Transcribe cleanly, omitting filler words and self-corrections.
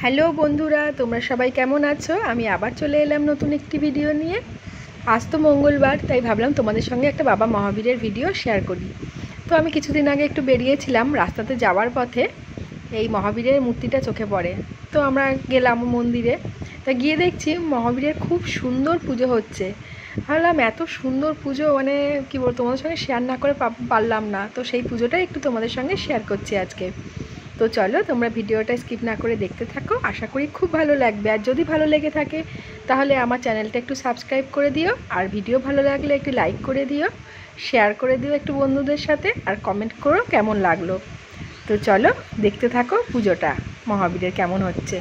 Hello বন্ধুরা, তোমরা সবাই কেমন আছো? আমি আবার চলে এলাম নতুন একটি ভিডিও নিয়ে। আজ তো মঙ্গলবার, তাই ভাবলাম তোমাদের সঙ্গে একটা বাবা মহাবীরের ভিডিও শেয়ার করি। তো আমি কিছুদিন আগে একটু বেরিয়েছিলাম, রাস্তাতে যাওয়ার পথে এই মহাবীরের মূর্তিটা চোখে পড়ে। তো আমরা গেলাম মন্দিরে, তা গিয়ে দেখছি মহাবীরের খুব সুন্দর পুজো হচ্ছে। ভাবলাম এত সুন্দর পুজো, মানে কী বলবো, তোমাদের সঙ্গে শেয়ার না করে পারলাম না। তো সেই পুজোটাই একটু তোমাদের সঙ্গে শেয়ার করছি আজকে। তো চলো তোমরা ভিডিওটা স্কিপ না করে দেখতে থাকো, আশা করি খুব ভালো লাগবে। আর যদি ভালো লেগে থাকে তাহলে আমার চ্যানেলটা একটু সাবস্ক্রাইব করে দিও, আর ভিডিও ভালো লাগলে একটু লাইক করে দিও, শেয়ার করে দিও একটু বন্ধুদের সাথে, আর কমেন্ট করো কেমন লাগলো। তো চলো দেখতে থাকো পুজোটা মহাবীরের কেমন হচ্ছে।